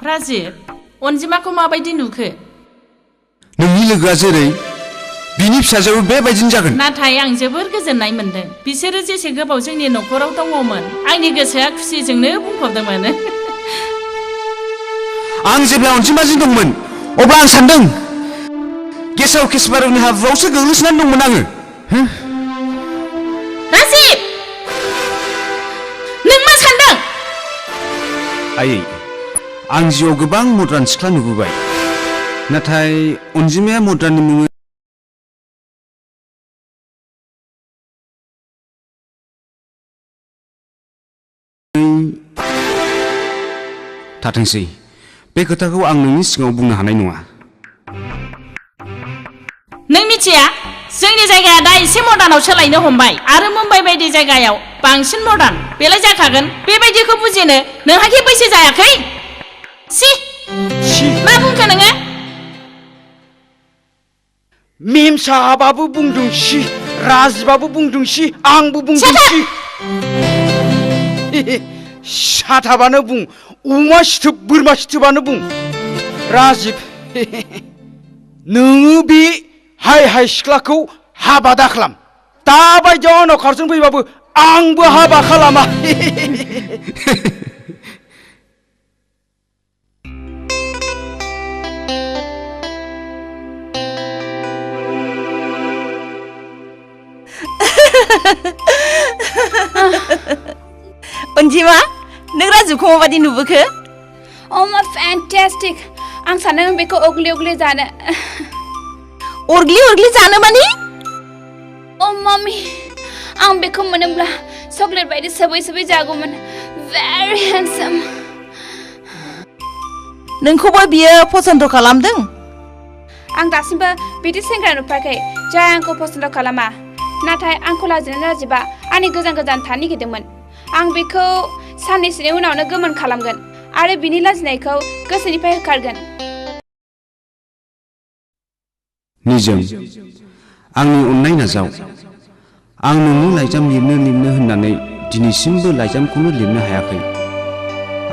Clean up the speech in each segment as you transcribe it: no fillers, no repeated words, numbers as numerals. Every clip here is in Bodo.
राजिब अनजिमाखौ माबायदि नुखो नोंनि लोगोआ जेरै बिनि फिसाजोआबो बेबायदिनो जागोन नाथाय आं जोबोर गोजोननाय मोनदों बिसोरो जेसे गोबाव जोंनि न'खराव दङमोन आंनि गोसोआ खुसिजोंनो बुंफबदोंमोन आं जेब्ला अनजिमाजों दंमोन अब्ला आं सानदों गेसाव केसबारनि हाब्रुआवसो गोग्लैसोनानै दंमोन आङो राजिब नों मा सानदों आयै आं जिउआव गोबां मद्रान सिख्ला नुबोबाय नाथाय अनजिमाया मद्राननि मुङै थाथोंसै बे खोथाखौ आं नोंनि सिगाङाव बुंनो हानाय नङा नों मिथिया जोंनि जायगाया दा एसे मडार्नाव सोलायनो हमबाय आरो मुम्बाइ बायदि जायगायाव बांसिन मडार्न बेलाय जाखागोन बेबायदिखौ बुजिनो नोंहाखि बैसो जायाखै सि मा बुंखो नोङो मेम साहाबाबो बुंदों सि राजिबाबो बुंदों सि आंबो बुंदों सि साथाबानो बुं अमा सिथोब बोरमा सिथोबानो बुं राजिब नोङो बे हाय हाय सिख्लाखौ हाबा दाखालाम दाबायदियाव आंनाव खारजों फैबाबो आंबो हाबा खालामा अनजिमा नों राजुखौ माबादि नुबोखो मा फैन्टास्टिक आं सानदों बेखौ अगलि अगलि जानो अरग्लि जानो माने मम्मी आं बेखौ मोनोब्ला चकलेट बायदि सोबै सोबै जागौमोन very handsome नोंखौबो बियो पसन्द खालामदों आं दासिमबो बिदि सेंग्रा नुफेराखै जाय आंखौ पसन्द खालामा नाथाय आंखौ लाजिनो राजिबा आंनि गोजान थानो नागिरदोंमोन आं बेखौ साननैसोनि उनावनो गोमोन खालामगोन आरो बिनि लाजिनायखौ गोसोनिफ्राय होखारगोन निजोम आंनि अननाय नाजाव आं नोंनि लाइजाम लिरनो होननानै दिनैसिमबो लाइजामखौनो लिरनो हायाखै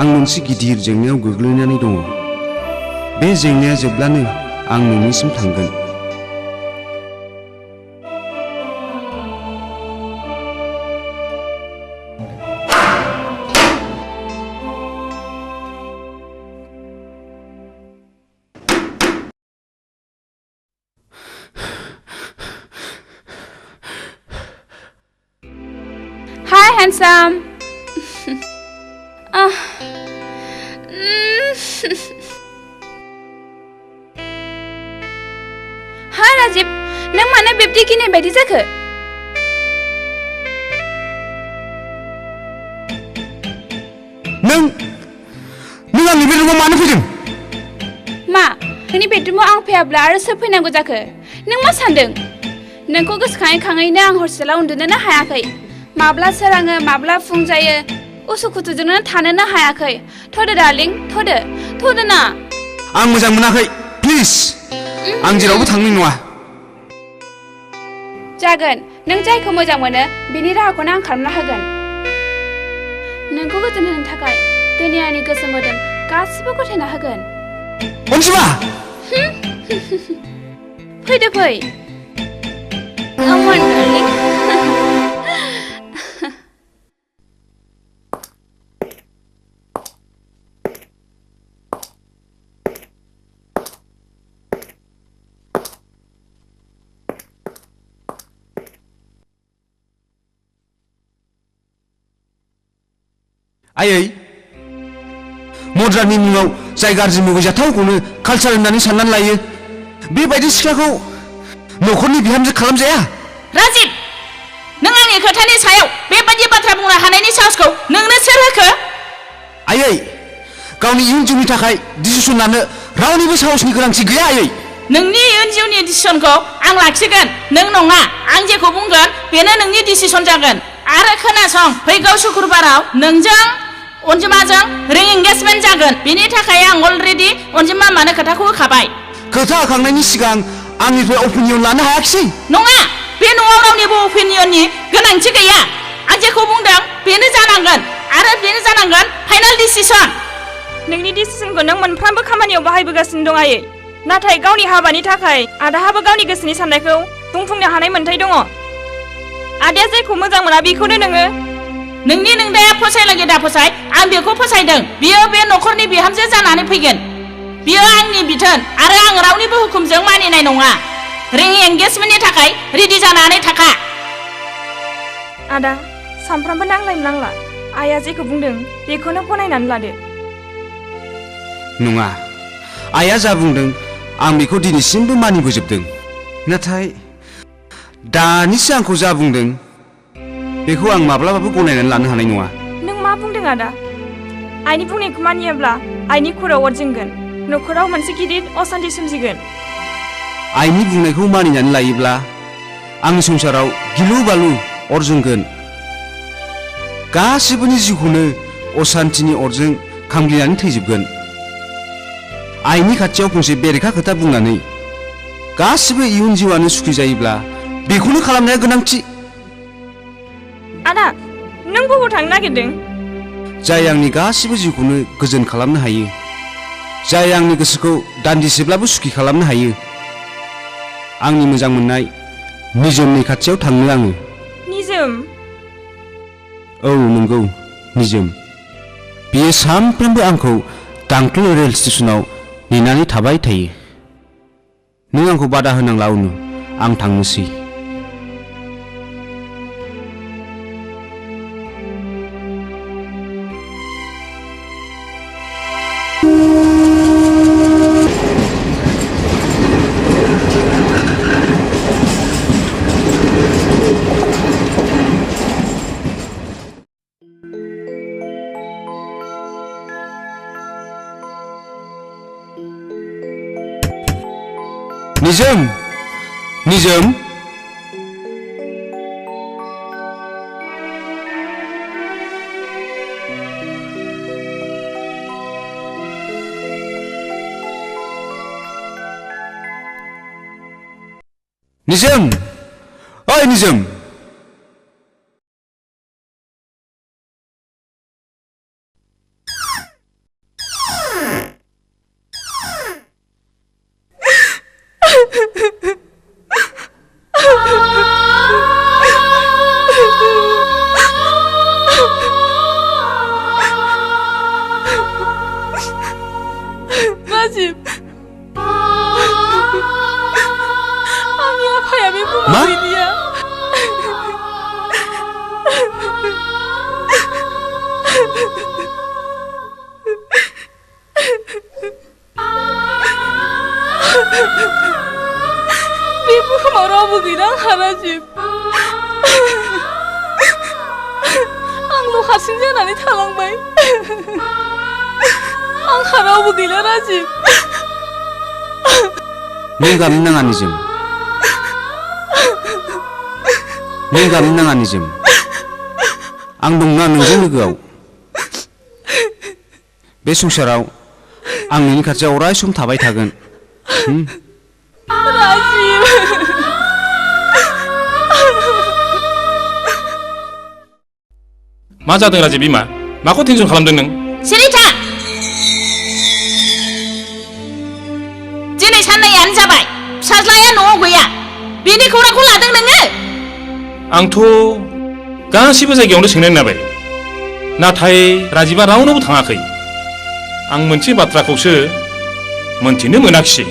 आं मोनसे गिदिर जेंनायाव गोग्लैनानै दङ बे जेंनाया जोबब्लानो आं नोंनिसिम थांगोन Hi handsome Hi राजिब नों मानो बेबादि गिनाय बायदि जाखो नों आंनि बेडरुमाव मानो फैदों मा नोंनि बेडरुमाव आं फैयाब्ला आरो सोर फैनांगौ जाखो नों मा सानदों नोंखौ गोसोखाङैनो आं हरसेला उन्दुनोनो हायाखै माब्ला सोराङो माब्ला फुं जायो उसुखुथुजोंनो थानोनो हायाखै थोदो डार्लिं थोदो ना आं मोजां मोनाखै प्लिज आं जेरावबो थांनाय नङा जागोन नों जायखौ मोजां मोनो बिनि राहाखौनो आं खालामना होगोन नोंखौ गोजोन होनो थाखाय दुनियानि गोसो मोदोम गासिबो गथायना होगोन अनजिमा फैदो फै Come on, darling. आयै मद्राननि मुङाव जाय गाज्रि मुगैजाथावखौनो कालचार होननानै साननानै लायो बेबायदि सिख्लाखौ न'खरनि बिहामजो खालामजाया राजिब नों आंनि खोथानि सायाव बेबायदि बाथ्रा बुंनो हानायनि साहसखौ नोंनो सोर होखो आयै गावनि इयुन जिउनि थाखाय डिसिसन लानो रावनिबो साहसनि गोनांथि गैया आयै नोंनि इयुन जिउनि डिसिसनखौ आं लाखिगोन नों नङा आं जेखौ बुंगोन बेनो नोंनि डिसिसन जागोन आरो खोनासं फैगौ शुक्रबाराव नोंजों अनजिमाजों रिं एंगेजमेन्ट जागोन बेनि थाखाय आं अलरेडि अनजिमा मानो खोथाखौ होखाबाय खोथा होखांनायनि सिगां आंनिफ्राय अपिनियन लानो हायाखिसै नङा बे न'आव रावनिबो अपिनियननि गोनांथि गैया आं जेखौ बुंदों बेनो जानांगोन आरो बेनो जानांगोन फाइनाल डिसिसन नोंनि डिसिसनखौ नों मोनफ्रोमबो खामानियाव बाहायबोगासिनो दं आयै नाथाय गावनि हाबानि थाखाय आदाहाबो गावनि गोसोनि साननायखौ बुंफुंनो हानाय मोन्थाय दङ आदाया जायखौ मोजां मोना बेखौनो नोङो नोंनि नोंदाया फसायलागे दा फसाय आं बेखौ फसायदों बियो बे न'खरनि बिहामजो जानानै फैगोन बियो आंनि बिथोन आरो आं रावनिबो हुकुमजों मानिनाय नङा रिं एंगेजमेन्टनि थाखाय रेडि जानानै थाखा आदा सानफ्रामबो नांलायनो नांला आइया जेखौ बुंदों बेखौनो गनायनानै लादो नङा आइया जा बुंदों आं बेखौ दिनैसिमबो मानिबोजोबदों नाथाय दानिसो आंखौ जा बुंदों बेखौ आं माब्लाबाबो गनायनानै लानो हानाय नङा नों मा बुंदों आदा आइनि बुंनायखौ मानियाब्ला आइनि खर'आव अर जोंगोन न'खराव मोनसे गिदिर असान्थि सोमजिगोन आइनि बुंनायखौ मानिनानै लायोब्ला आंनि संसाराव गिलु बालु अर जोंगोन गासिबोनि जिउखौनो असान्थिनि अरजों खामग्लिनानै थैजोबगोन आइनि खाथियाव फंसे बेरेखा खोथा बुंनानै गासिबो इयुन जिउआनो सुखि जायोब्ला बेखौनो खालामनाया गोनांथि आदा नों बबाव थांनो नागिरदों जाय आंनि गासिबो जिउखौनो गोजोन खालामनो हायो जाय आंनि गोसोखौ दान्दिसेब्लाबो सुखि खालामनो हायो आंनि मोजां मोननाय निजोमनि खाथियाव थांनो आङो निजोम औ नंगौ निजोम बियो सानफ्रोमबो आंखौ दांक्लु रेल स्टेशनाव नेनानै थाबाय थायो नों आंखौ बादा होनांला उनु आं थांनोसै निजोम निजोम निजोम ओइ निजोम राजिब आंनि आफाया बे बुहुमाव गैलिया बे बुहुमाव रावबो गैला आंहा राजिब आंल' हारसिं जानानै थालांबाय आंहा रावबो गैला राजिब नों गाबनो नाङा निजोम नों गाबनो नाङा निजोम आं दंना नोंजों लोगोआव बे संसाराव आं नोंनि खाथियाव अराय सम थाबाय थागोन राजिब मा जादों राजिब बिमा माखौ टेनसन खालामदों नों सिरिथा दिनै साननैयानो जाबाय फिसाज्लाया न'आव गैया बेनि खौरांखौ लादों नोङो आंथ' गासिबो जायगायावनो सोंनानै नायबाय नाथाय राजिबा रावनावबो थाङाखै आं मोनसे बाथ्राखौसो मोनथिनो मोनाखिसै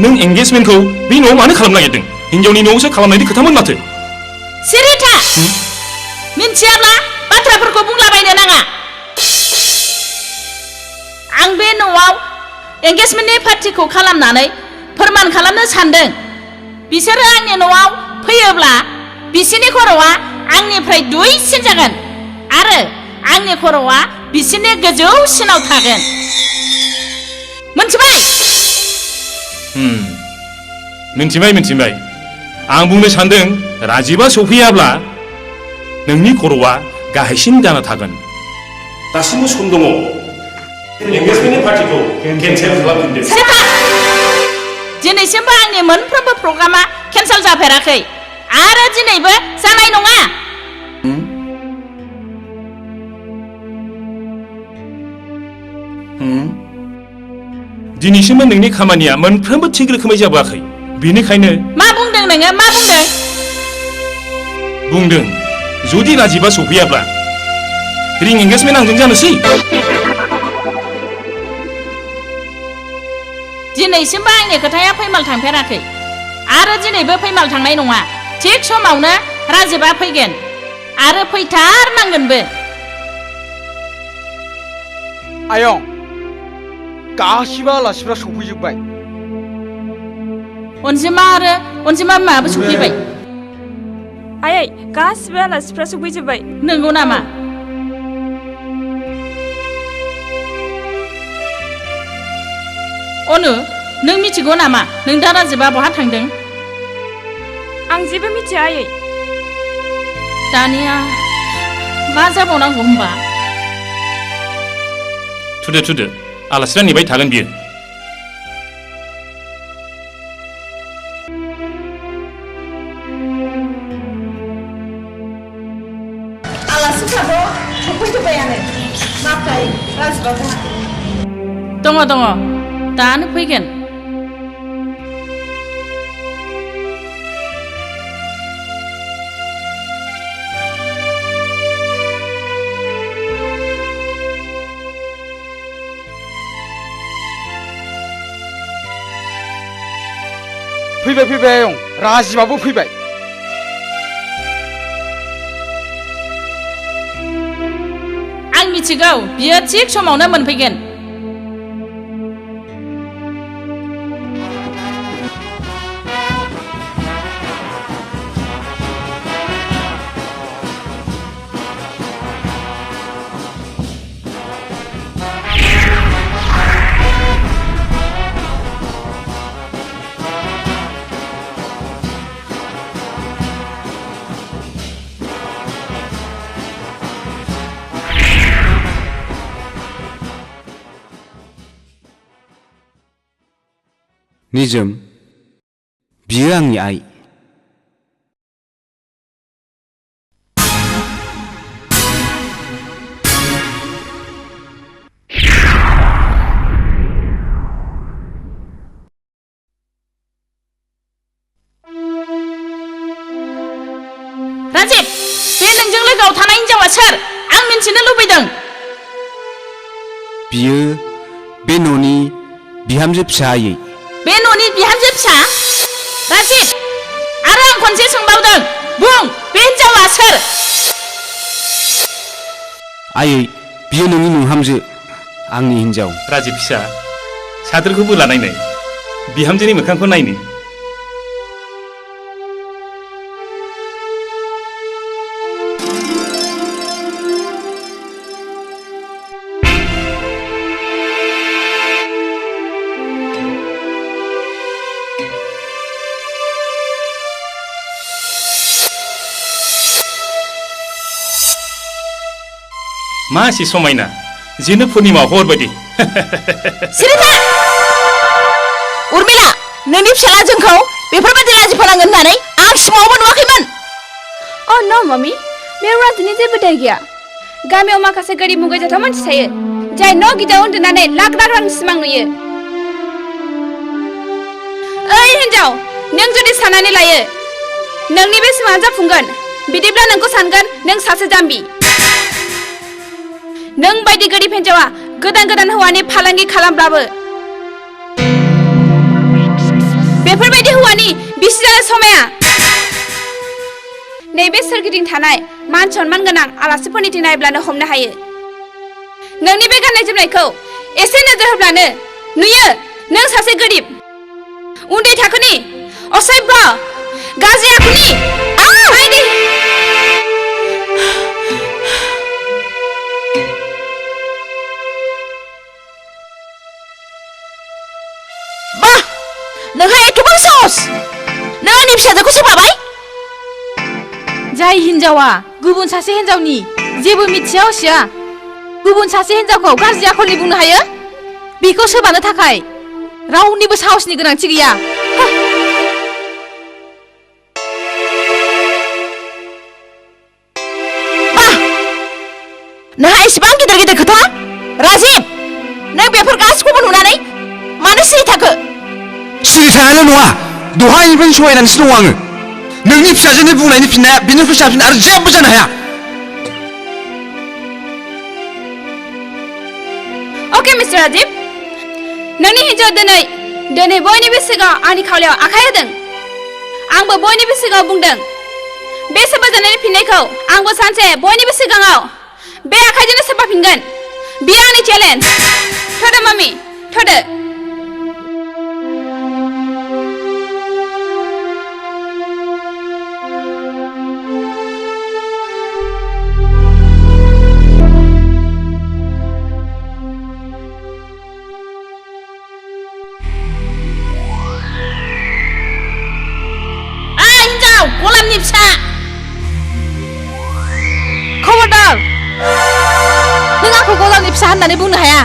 नों एंगेजमेन्टखौ बे न'आव मानो खालामनो नागिरदों हिनजावनि न'आवसो खालामनायनि खोथामोन माथो सिरिथा मिन्थियाब्ला बाथ्राफोरखौ बुंलाबायनो नाङा आं बे न'आव एंगेजमेन्टनि पार्टिखौ खालामनानै फोरमान खालामनो सानदों बिसोरो आंनि न'आव फैयोब्ला बिसोरनि खर'आ आंनिफ्राय दुइसिन जागोन आरो आंनि खर'आ बिसोरनि गोजौसिनाव थागोन मोनथिबाय मिन्थिबाय आं बुंनो सानदों राजिबा सफैयाब्ला नोंनि खर'आ गाहायसिन जाना थागोन दासिमबो सम दङ एंगेजमेन्टनि पार्टिखौ केन्सेल खालामफिनदो दिनैसिमबो आंनि मोनफ्रोमबो प्रग्रामा केन्सेल जाफेराखै आरो दिनैबो जानाय नङा। दिनैसिमबो नोंनि खामानिया मोनफ्रोमबो थिग रोखोमै जाबोआखै बेनिखायनो मा बुंदों नोङो मा बुंदों? बुंदों जुदि राजिबा सफैयाब्ला रिं एंगेजमेन्ट आंजों जानोसै। दिनैसिमबो आंनि खोथाया फैमाल थांफेराखै आरो दिनैबो फैमाल थांनाय नङा। थिग समावनो राजिबा फैगोन आरो फैथारनांगोनबो। आयं गासिबो आलासिफ्रा सफैजोब्बाय। अनजिमा आरो अनजिमा बिमायाबो सफैबाय। आयै गासिबो आलासिफ्रा सफैजोब्बाय। नंगौ नामा? अनु नों मिथिगौ नामा नों दा राजिबा बहा थांदों? आं जेबो मिथिया आयै। दानिया मा जाबावनांगौ होनबा? थुदो आलासिया नेबाय थागोन बियो। आलासिफ्राथ' सफैजोब्बायानो नाथाय राजिबा बहा? दङ दानो फैगोन। फैबाय आयं राजिबाबो फैबाय। आं मिथिगौ बियो थिग समावनो मोनफैगोन। निजोम बियो आंनि आइ। राजिब बे नोंजों लोगोआव थानाय हिनजावा सोर? आं मिन्थिनो लुबैदों। बियो बे न'नि बिहामजो फिसा आयै। बे न'नि बिहामजो फिसा? राजिब आरो आं खनसे सोंबावदों बुं बे हिनजावा सोर? आयै बियो नोंनि नोंहामजो आंनि हिनजाव। राजिब फिसा सादोरखौ बोला नायनाय बिहामजोनि मोखांखौ नायनो। मासि समायना जेनो पुर्णिमा हर बायदि। सिरिथा! उर्मिला नोंनि फिसाला जोंखौ बेफोरबायदि लाजि फोनांगोन होननानै आं सिमाङावबो नुवाखैमोन। अ न मम्मी बेयाव राजिनि जेबो दाय गैया। गामियाव माखासे गोरिब मुगैजाथाव मानसि थायो जाय न' गिदिराव उन्दुनानै लाख रांनि सिमां नुयो। ओइ हिनजाव नों जुदि साननानै लायो नोंनि बे सिमाङा जाफुंगोन बिदिब्ला नोंखौ सानगोन नों सासे जाम्बि। नों बायदि गोरिब हिनजावा गोदान हौवानि फालांगि खालामब्लाबो बेफोरबायदि हौवानि बिसि जानो समाया। नैबे सोरगिदिं थानाय मान सनमान गोनां आलासिफोरनिथिं नायब्लानो हमनो हायो। नोंनि बे गाननाय जोमनायखौ एसे नोजोर होब्लानो नुयो नों सासे गोरिब उन्दै थाखोनि असभ्य गाज्रि आखुनि बायदि। नोंहा एथ'बां साहस? नों आंनि फिसाजोखौ सोमाबाय? जाय हिनजावा गुबुन सासे हिनजावनि जेबो मिथिया हसिया गुबुन सासे हिनजावखौ गाज्रि आखलनि बुंनो हायो बेखौ सोबानो थाखाय रावनिबो साहसनि गोनांथि गैया नोंहा एसेबां गिदिर गिदिर खोथा राजिब नों बेफोर गासिखौबो नुनानै मानो सिरि थाखो सिरि थानायल' नङा दहायनिफ्रायनो सहायनानैसो दङ आङो नोंनि फिसाजोनि बुंनायनि फिननाया बिनिख्रुइ साबसिन आरो जेबो जानो हाया ओके मिस्टार राजिब नोंनि हिन्जाव दिनै बयनिबो सिगाङाव आंनि खावलायाव आखाइ होदों आंबो बयनिबो सिगाङाव बुंदों बे सोबाजानायनि फिननायखौ आंबो सानसे बयनिबो सिगाङाव बे आखाइजोंनो सोबाफिनगोन बियो आंनि चेलेन्ज थोदो मामि थोदो गलामनि फिसा खबरदार नों आंखौ गलामनि फिसा होननानै बुंनो हाया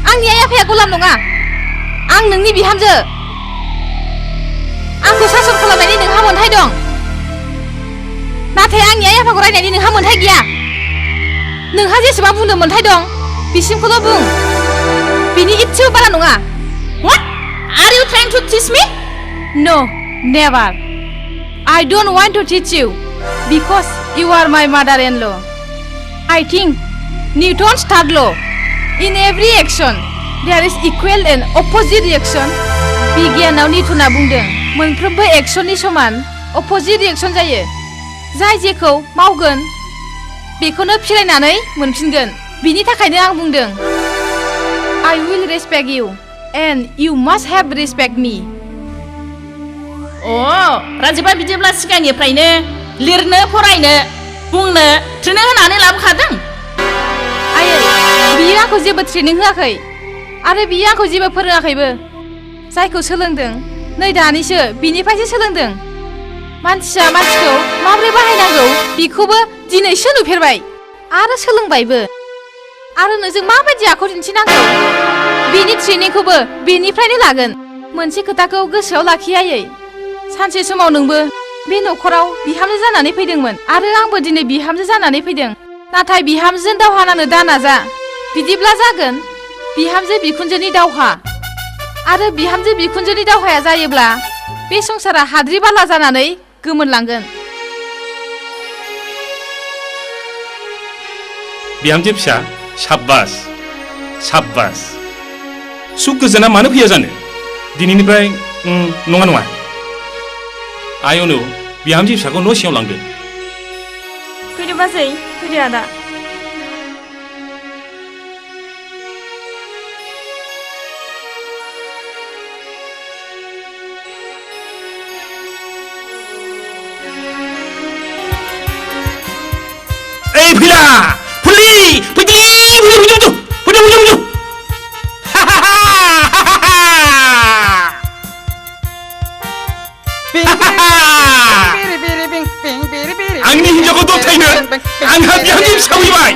आंनि आइ आफाया गलाम नङा आं नोंनि बिहामजो आंखौ सासन खालामनायनि नोंहा मोन्थाय दं नाथाय आंनि आइ आफाखौ रायनायनि नोंहा मोन्थाय गैया नोंहा जेसेबां बुंनो मोन्थाय दं बिसिमखौल' बुं बिनि इसेबो बारा नङा What? Are you trying to teach me? No, never. I don't want to teach you because you are my mother-in-law. I think Newton's third law. In every action, there is equal and opposite reaction. बिगियानाव निउटना बुंदों मोनफ्रोमबो एक्शननि समान अपोजिट रिएक्शन जायो जाय जेखौ मावगोन बेखौनो फिरायनानै मोनफिनगोन बिनि थाखायनो आं बुंदों I will respect you and you must have respect me. राजिबा बिदिब्ला सिगांनिफ्रायनो लिरनो फरायनो बुंनो ट्रेनिं होनानै लाबोखादों आयै बियो आंखौ जेबो ट्रेनिं होआखै आरो बियो आंखौ जेबो फोरोङाखैबो जायखौ सोलोंदों नै दानिसो बिनिफ्रायसो सोलोंदों मानसिया मानसिखौ माबोरै बाहायनांगौ बेखौबो दिनैसो नुफेरबाय आरो सोलोंबायबो आरो नोंजों माबायदि आखु दिन्थिनांगौ बिनि ट्रेनिंखौबो बेनिफ्रायनो लागोन मोनसे खोथाखौ गोसोआव लाखि आयै सानसे समाव नोंबो बे न'खराव बिहामजो जानानै फैदोंमोन आरो आंबो दिनै बिहामजो जानानै फैदों नाथाय बिहामजोजों दावहा नांनो दा नाजा बिदिब्ला जागोन बिहामजो बिखुनजोनि दावहा आरो बिहामजो बिखुनजोनि दावहाया जायोब्ला बे संसारा हाद्रि बाला जानानै गोमोरलांगोन बिहामजो फिसा साब्बास साब्बास सुख गोजोना मानो फैया जानो दिनैनिफ्राय नङा नङा आयनु बिहामजो फिसाखौ न' सिङाव लांदो फैदो बाजै फैदो आदा Ei, Pila! Puli! Puli! Puli! आंनि हिन्जावखौ दबथायनो आंहा बिहामजो फिसा फैबाय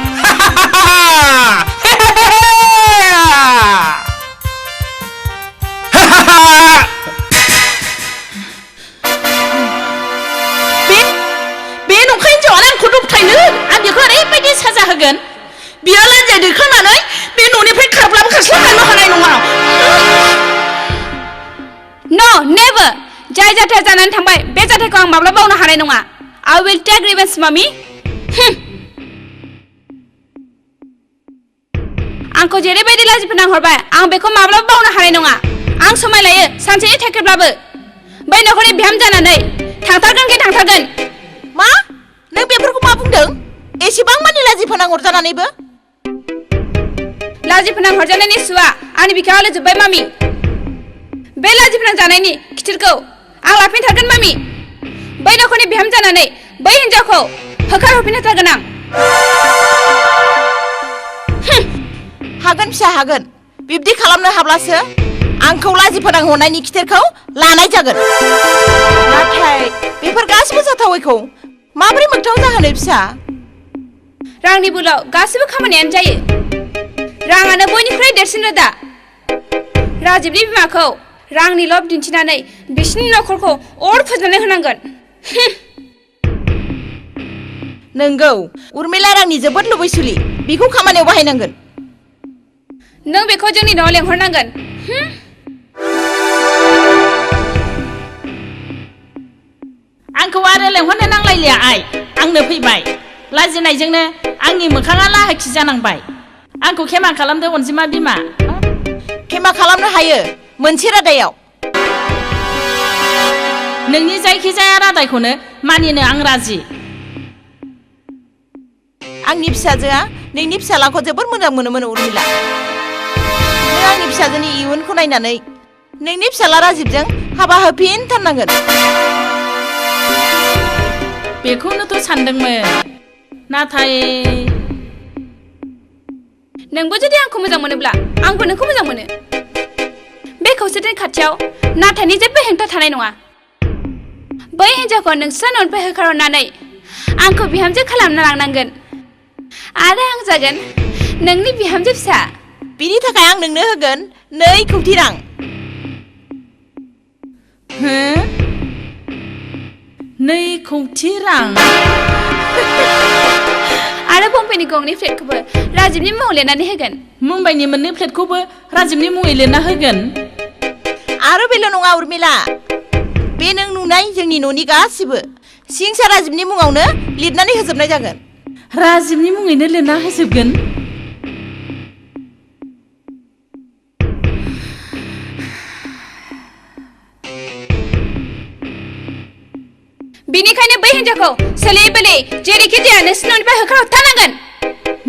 बे नंखाय हिन्जावानो आंखौ दबथायनो आं बेखौ ओरैबायदि साजा होगोन बियो लान्जाय दैखांनानै बे न'निफ्राय खारब्लाबो खारस्लाबलांनो हानाय नङा No, never. जाय जाथाया जानानै थांबाय बे जाथायखौ आं माब्ला बावनो हानाय नङा I will take revenge, mommy. आंखौ जेरैबायदि लाजि फोनांहरबाय आं बेखौ माब्लाबा बावनो हानाय नङा आं समाय लायो सानसेनि थाखायब्लाबो बै न'खरनि बिहाम जानानै थांथारगोन मा नों बेफोरखौ मा बुंदों एसेबां मानि लाजि फोनांहर जानानैबो लाजि फोनांहरजानायनि सुवा आंनि बिखायाव लोजोबबाय मामि बे लाजि फोनांजानायनि खिथिरखौ आं लाफिनथारगोन मामि बै न'खरनि बिहाम जानानै बै हिन्जावखौ होखारहरफिनथारगोन आं हागोन फिसा हागोन बिब्दि खालामनो हाब्लासो आंखौ लाजि फोनांहरनायनि खिथेरखौ लानाय जागोन नाथाय बेफोर गासिबो जाथावैखौ माबोरै मोगथाव जाहोनो फिसा रांनि बोलाव गासिबो खामानियानो जायो राङानो बयनिख्रुइ देरसिन रोदा राजिबनि बिमाखौ रांनि लब दिन्थिनानै बिसिनि नखरखौ अर फोजोबनानै होनांगोन नंगौ उर्मिला रांनि जोबोद लुबैसुलि बेखौ खामानियाव बाहायनांगोन नों बेखौ जोंनि न'आव लेंहरनांगोन आंखौ आरो लेंहरनो नांलायलिया आइ आंनो फैबाय लाजिनायजोंनो आंनि मोखाङा लाहाखि जानांबाय आंखौ खेमा खालामदो अनजिमा बिमा खेमा खालामनो हायो मोनसे रादायाव नोंनि जायखिजाया रादायखौनो मानिनो आं राजि आंनि फिसाजोआ नोंनि फिसालाखौ जोबोद मोजां मोनोमोन उर्मिला नों आंनि फिसाजोनि इयुनखौ नायनानै नोंनि फिसाला राजिबजों हाबा होफिनथारनांगोन बेखौनोथ' सानदोंमोन नाथाय नोंबो जुदि आंखौ मोजां मोनोब्ला आंबो नोंखौ मोजां मोनो बे खौसेथिनि खाथियाव नाथायनि जेबो हेंथा थानाय नङा बै हिन्जावखौ नोंस्रा न'निफ्राय होखारहरनानै आंखौ बिहामजो खालामना लांनांगोन आरो आं जागोन नोंनि बिहामजो फिसा बिनि थाखाय आं नोंनो होगोन 2 कौटि रां हो 2 कौटि रां आरो बम्बाइनि गंनै फ्लेटखौबो राजिबनि मुङाव लिरनानै होगोन मुम्बाइनि 2 फ्लेटखौबो राजिबनि मुङै लिरना होगोन आरो बेल' नङा उर्मिला बे नों नुनाय जोंनि न'नि गासिबो सिंसा राजिबनि मुङावनो लिरनानै होजोबनाय जागोन राजिबनि मुङैनो लिरना होजोबगोन बिनिखायनो बै हिन्जावखौ सोलै बोलै जेरैखि जाया नोंसिनि न'निफ्राय होखारहरथारनांगोन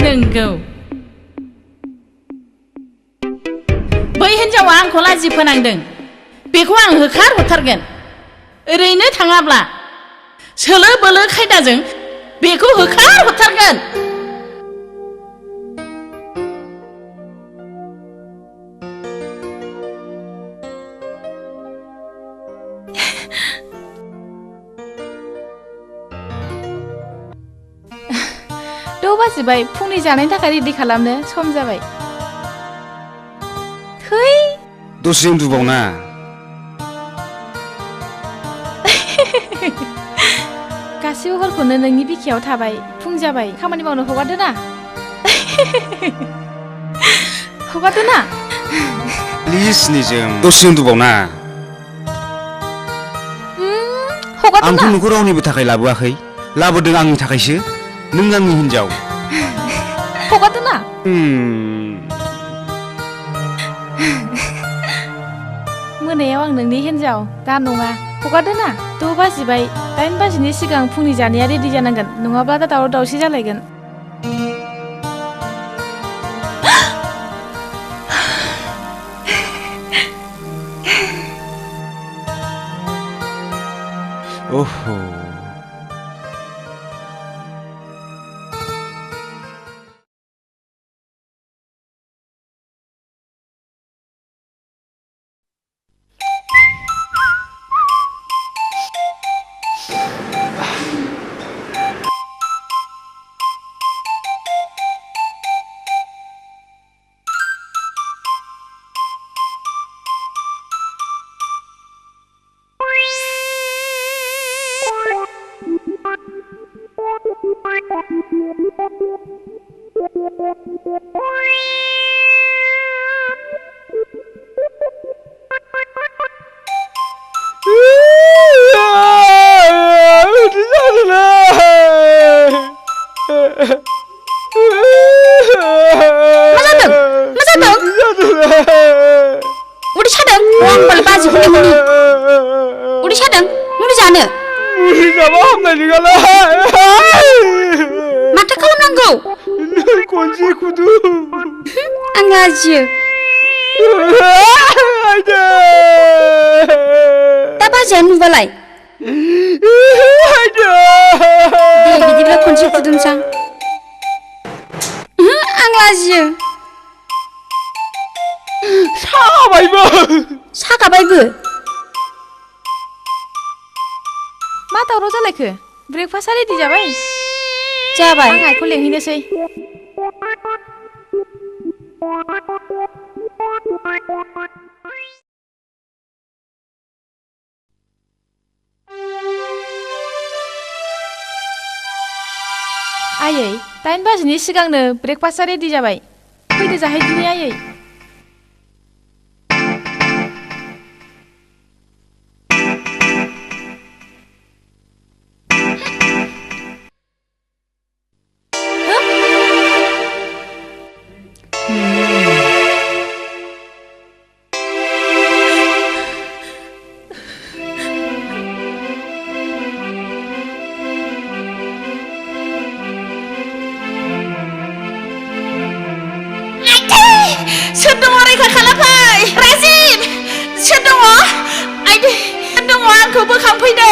नंगौ बै हिन्जावा आंखौ लाजि फोनांदों बेखौ आं होखारहरथारगोन ओरैनो थाङाब्ला सोलो बोलो खायदाजों बेखौ होखारहरथारगोन बाजिबाय फुंनि जानायनि थाखाय रेडि खालामनो सम जाबाय थै दसे उन्दुबावना गासिबो हरखौनो नोंनि बिखायाव थाबाय फुं जाबाय खामानि मावनो हगारदो ना हगारदो ना प्लिज निजोम दसे उन्दुबावना हगारदो ना आंथ' न'खौ रावनिबो थाखाय लाबोआखै लाबोदों आंनि थाखायसो नों आंनि हिन्जाव हगारदो ना मोनायाव आं नोंनि हिन्जाव दा नङा हगारदो ना 6 बाजिबाय 8 बाजिनि सिगां फुंनि जानाया रेडि जानांगोन नङाब्ला दा दावराव दावसि जालायगोन ओहो माथो खालामनांगौ आं लाजियो दा बाजैया नुबालाय दे बिदिब्ला खनसे खुदुमसां आं लाजियो सागाबायबो मा दावराव जालायखो ब्रेकफास्टआ रेडि जाबाय जाबाय आं आइखौ लेंहैनोसै आयै 8 बाजिनि सिगांनो ब्रेकफास्टआ रेडि जाबाय फैदो जाहैदिनि आयै सोर दङ रैखा खालामफै राजिब सोर दङ आइदै सोर दङ आंखौ बोखांफैदो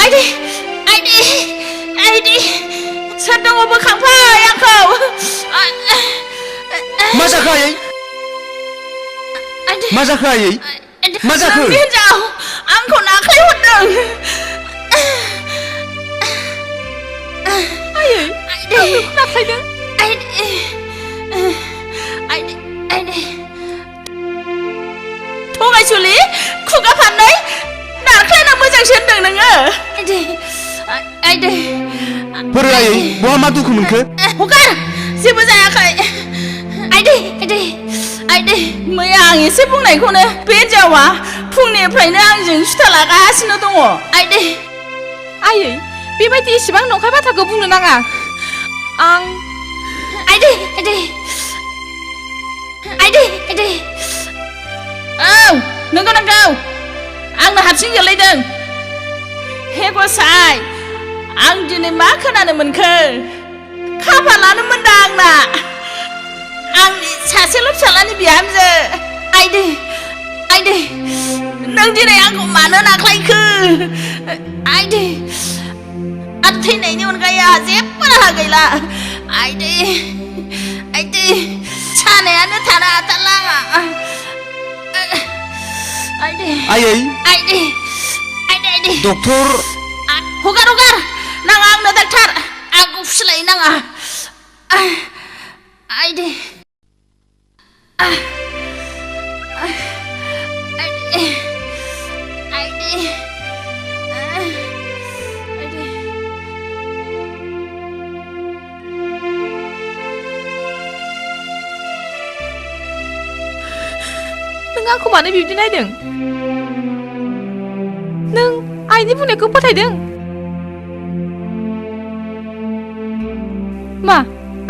आइदै आइदै आइदै सोर दङ बोखांफै आंखौ मा जाखो आयै मा जाखो आयै मा जाखो नोंनि हिन्जाव आंखौ नाख्लायहरदों आयै आंखौ नाख्लायदों आइदै आइदै आइदै थगायसुलि खुगा फाननै नारख्लायना मोजांसो होनदों नोङो आइदै आइदै बोरो आयै बहा मा दुखु मोनखो हगार जेबो जायाखै आइदै आइदै आइदै मैया आं एसे बुंनायखौनो बे हिन्जावा फुंनिफ्रायनो आंजों सुथा लागासिनो दङ आइदै आयै बेबायदि इसेबां नंखाय बाथ्राखौ बुंनो नाङा आं आइदै आइदै आइदै आइदै औ नंगौ नंगौ आंनो हारसिं गोलैदों हे गसाइ आं दिनै मा खोनानो मोनखो खाफालानो मोनदा आंना आंनि सासेल' फिसालानि बिहामजो आइदै आइदै नों दिनै आंखौ मानो नाख्लायखो आइदै आरो थैनायनि अनगायै आंहा जेबो राहा गैला आइदै आइदै सानायानो थानो हाथारला आंहा आइदै आयै आइदै आइदै आइदै डक्टर हगार हगार नाङा आंनो डाक्टार आंखौ फुस्लाय नाङा आइदै आइदै आइदै नों आंखौ मानो बिब्दि नायदों नों आइनि बुंनायखौ फोथायदों मा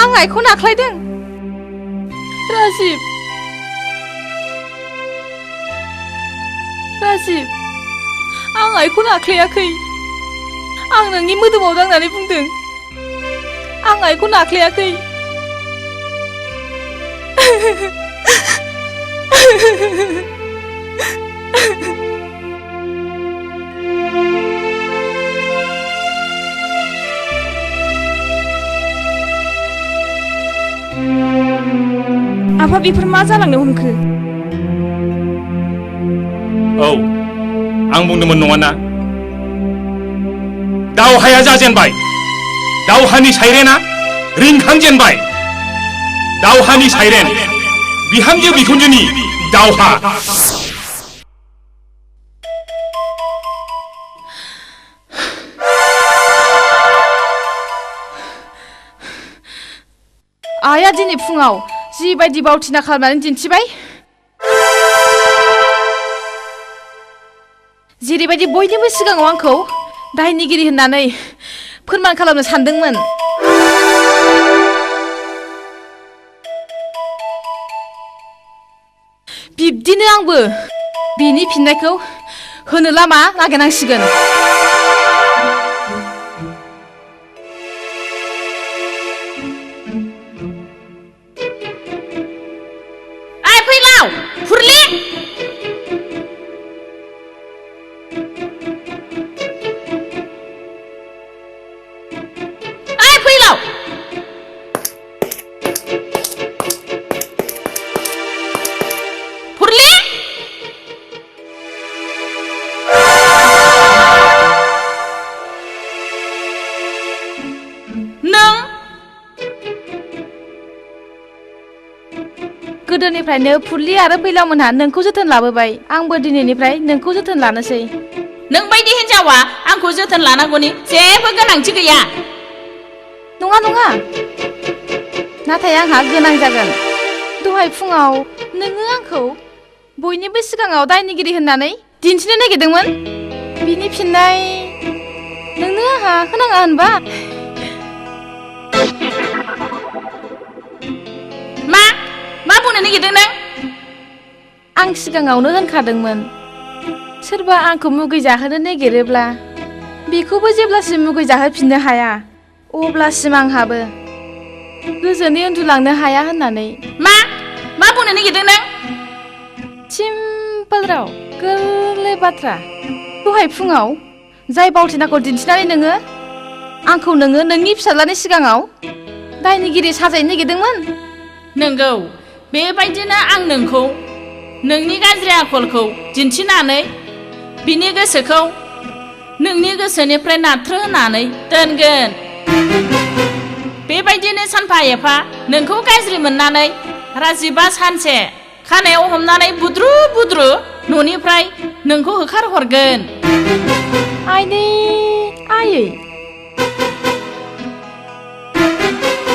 आं आइखौ नाख्लायदों राजिब राजिब आं आइखौ नाख्लायाखै आं नोंनि मोदोमाव दांनानै बुंदों आं आइखौ नाख्लायाखै आफा बेफोर मा जालांनो हमखो औ आं बुंदोंमोन नङाना दावहाया जाजेनबाय दावहानि साइरेना रिंखांजेनबाय दावहानि साइरेन बिहामजो बिखुनजोनि दावहा आइया दिनै फुङाव जिबायदि बावथिना खालामनानै दिन्थिबाय जेरैबायदि बयनिबो सिगाङाव आंखौ दायनिगिरि होननानै फोरमान खालामनो सानदोंमोन बिब्दिनो आंबो बिनि फिननायखौ होनो लामा नागिरनांसिगोन आइ फैलाव फुरलि आइ फैलाव फुरलि नों गोदोनिफ्रायनो फुरलि आरो फैलावमोनहा नोंखौ जोथोन लाबोबाय आंबो दिनैनिफ्राय नोंखौ जोथोन लानोसै नों बायदि हिन्जावा आंखौ जोथोन लानांगौनि जेबो गोनांथि गैया नङा नङा नाथाय आंहा गोनां जागोन दहाय फुङाव नोङो आंखौ बयनिबो सिगाङाव दायनिगिरि होननानै दिन्थिनो नागिरदोंमोन बिनि फिननाय नोंनो आंहा होनाङा होनबा मा बुंनो नागिरदों नों आं सिगाङावनो होनखादोंमोन सोरबा आंखौ मुगै जाहोनो नागिरोब्ला बेखौबो जेब्लासिम मुगै जाहोफिननो हाया अब्लासिम आंहाबो गोजोनै उन्दुलांनो हाया होननानै मा बुंनो नागिरदों नों सिम्पोल राव गोरलै बाथ्रा दहाय फुङाव जाय बावथिनाखौ दिन्थिनानै नोङो नोंनि फिसाज्लानि सिगाङाव दायनिगिरि साजायनो नागिरदोंमोन नंगौ बेबायदिनो आं नोंखौ नोंनि गाज्रि आखलखौ दिन्थिनानै बिनि गोसोखौ नोंनि गोसोनिफ्राय नाथ्रोहोनानै दोनगोन बेबायदिनो सानफा एफा नोंखौ गाज्रि मोननानै राजिबा सानसे खानायाव हमनानै बुद्रु बुद्रु न'निफ्राय नोंखौ होखारहरगोन आयै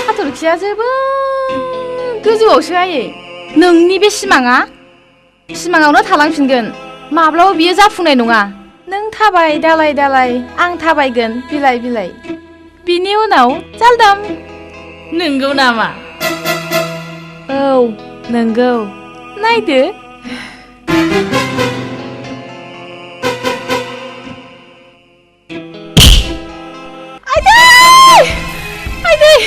हाथरखिया जोबोद गोजौआवसो आयै नोंनि बे सिमाङावनो थालांफिनगोन माब्लाबा बियो जाफुंनाय नङा नों थाबाय दालाय दालाय आं थाबायगोन बिलाइ बिलाइ बिनि उनाव जालदाम नंगौ नामा औ नंगौ नायदो आइदै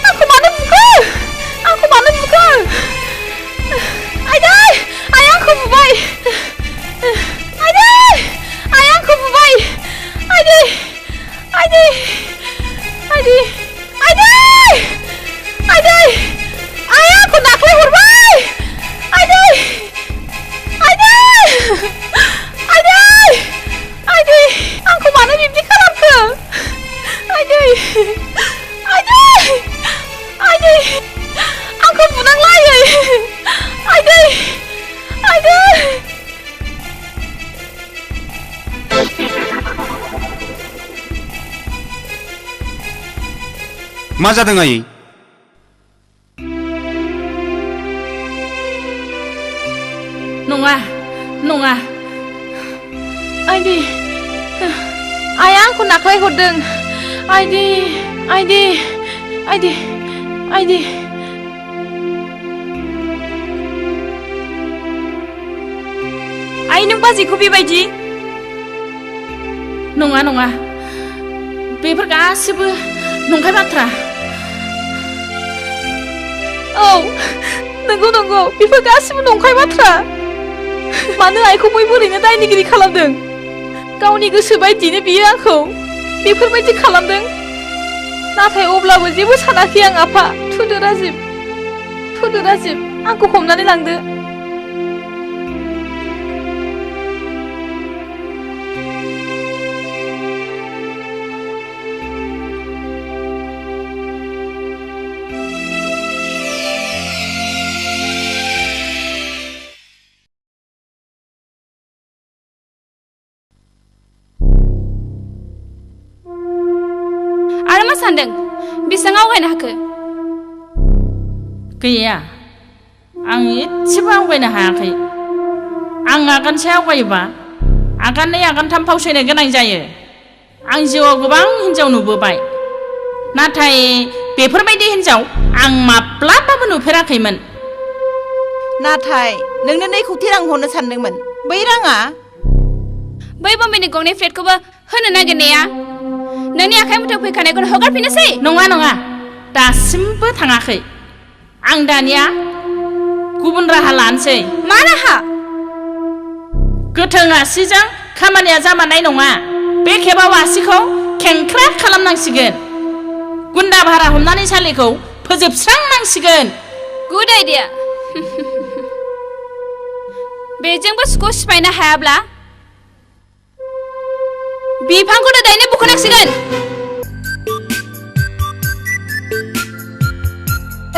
आंखौ मानो बुखो आइदै आइ आंखौ बुबाय आइदै आइ आंखौ बुबाय आइदै आइ आंखौ नाख्लाय हरबाय आइदै आंखौ मानो बिब्दि खालामखो आइदै आंखौ बुनांला आइदै मा जादों आयै नङा आइदै आइया आंखौ नाख्लाय हरदों आइदै आइ नों बाजैखौ बेबायदि नङा बेफोर गासिबो नंखाय बाथ्रा औ नंगौ बेफोर गासिबो नंखाय बाथ्रा मानो आइखौ बयबो ओरैनो दायनिगिरि खालामदों गावनि गोसो बायदिनो बियो आंखौ बेफोरबायदि खालामदों नाथाय अब्लाबो जेबो सानाखै आं आफा थुदो राजिब आंखौ हमनानै लांदो मा सानदों बेसेबां आवगायनो हाखो गैया आं एसेबो आवगायनो हायाखै आं आगानसे आवगायोबा आगाननै आगानथाम फावसायनो गोनां जायो आं जिउआव गोबां हिन्जाव नुबोबाय नाथाय बेफोरबायदि हिन्जाव आं माब्लाबाबो नुफेराखैमोन नाथाय नोंनो 2 कौटि रां हरनो सानदोंमोन बै राङा बै बम्बेनि गंनै फ्लेटखौबो होनो नागिरनाया नोंनि आखाइ मुथायाव फैखानायखौनो हगारफिननोसै नङा दासिमबो थाङाखै आं दानिया गुबुन राहा लानोसै मा राहा गोथों आसिजों खामानिया जामारनाय नङा बे खेबाव आसिखौ खेंख्रा खालामनांसिगोन गुन्दा भारा हमनानै सालिखौ फोजोबस्रांनांसिगोन गुड आइडिया बेजोंबो सुखौ सिफायनो हायाब्ला बिफांखौ दायनो बुखुनांसिगोन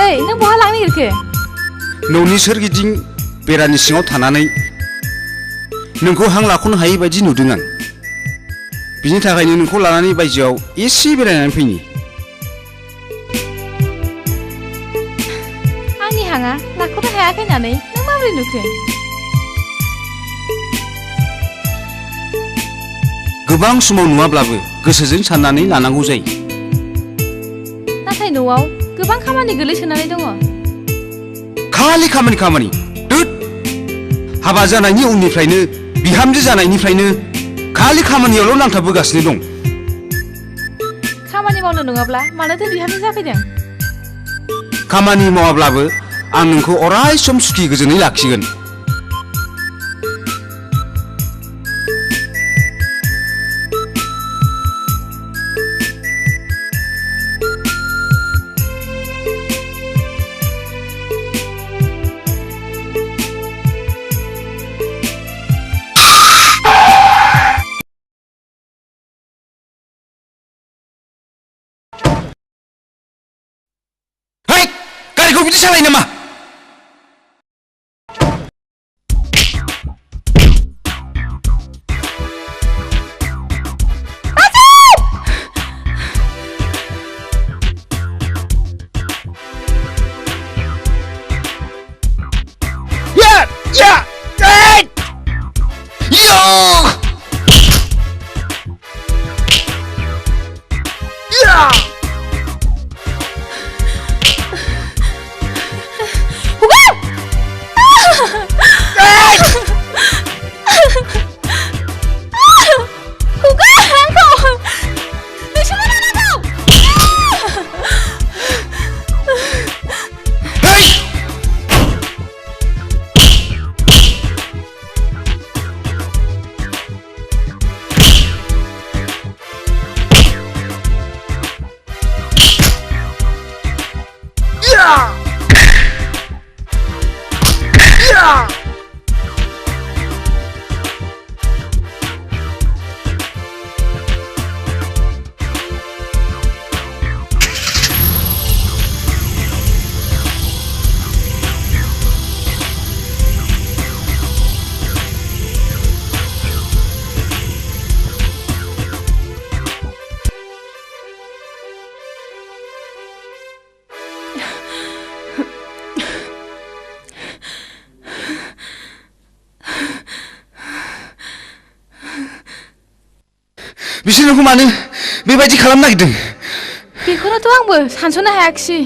ओइ नों बहा लांनो नागिरखो न'नि सोरगिदिं बेरानि सिङाव थानानै नोंखौ हां लाख'नो हायै बायदि नुदों आं बिनि थाखायनो नोंखौ लानानै बायजोआव एसे बेरायनानै फैनि थाङा लाख'नो हायाखै होननानै नों माबोरै नुखो? गोबां समाव नुवाब्लाबो गोसोजों साननानै लानांगौ जायो। नाथाय न'आव गोबां खामानि गोलैसोनानै दङ। खालि खामानि दोद हाबा जानायनि उननिफ्रायनो बिहामजो जानायनिफ्रायनो खालि खामानियावल' नांथाबबोगासिनो दं। खामानि मावनो नङाब्ला मानोथो बिहामजो जाफैदों? खामानि मावाब्लाबो आं नोंखौ अराय सम सुखि गोजोनै लाखिगोन। गारिखौ बिदि सालायो नामा? बिसोर नोंखौ मानो बेबायदि खालामनो नागिरदों? बेखौनोथ' आंबो सानस'नो हायाखिसै।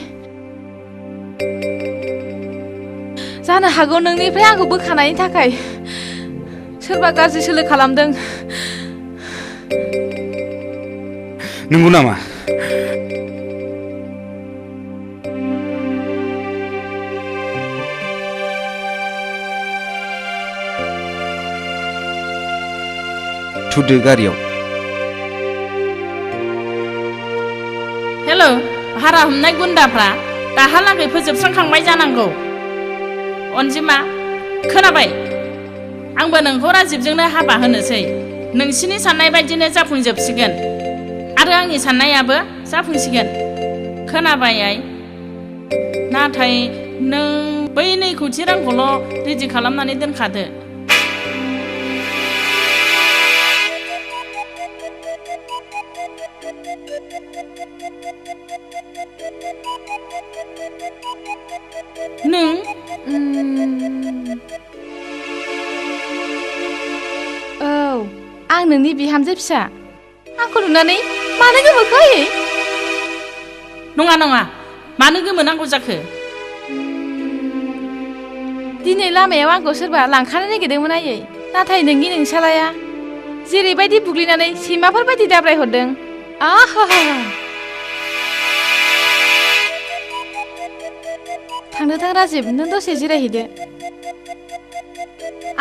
जानो हागौ नोंनिफ्राय आंखौ बोखानायनि थाखाय सोरबा गाज्रि सोलो खालामदों। नंगौ नामा? थुदो गारियाव। हेल' भारा हमनाय गुन्दाफ्रा दाहालागै फोजोबस्रांखांबाय जानांगौ। अनजिमा खोनाबाय? आंबो नोंखौ राजिबजोंनो हाबा होनोसै। नोंसिनि साननाय बायदिनो जाफुंजोबसिगोन आरो आंनि साननायाबो जाफुंसिगोन। खोनाबाय आइ? नाथाय नों बै 2 कौटि रांखौल' रेडि खालामनानै दोनखादो। नों औ आं नोंनि बिहामजो फिसा। आंखौ नुनानै मानो गोमोखो आयै? नङा मानो गोमोनांगौ जाखो? दिनै लामायाव आंखौ सोरबा लांखानो नागिरदोंमोन आयै। नाथाय नोंनि नोंसालाया जेरैबायदि बुग्लिनानै सैमाफोर बायदि दाब्रायहरदों। आहा थांनो थां राजिब, नों दसे जिरायहैदो।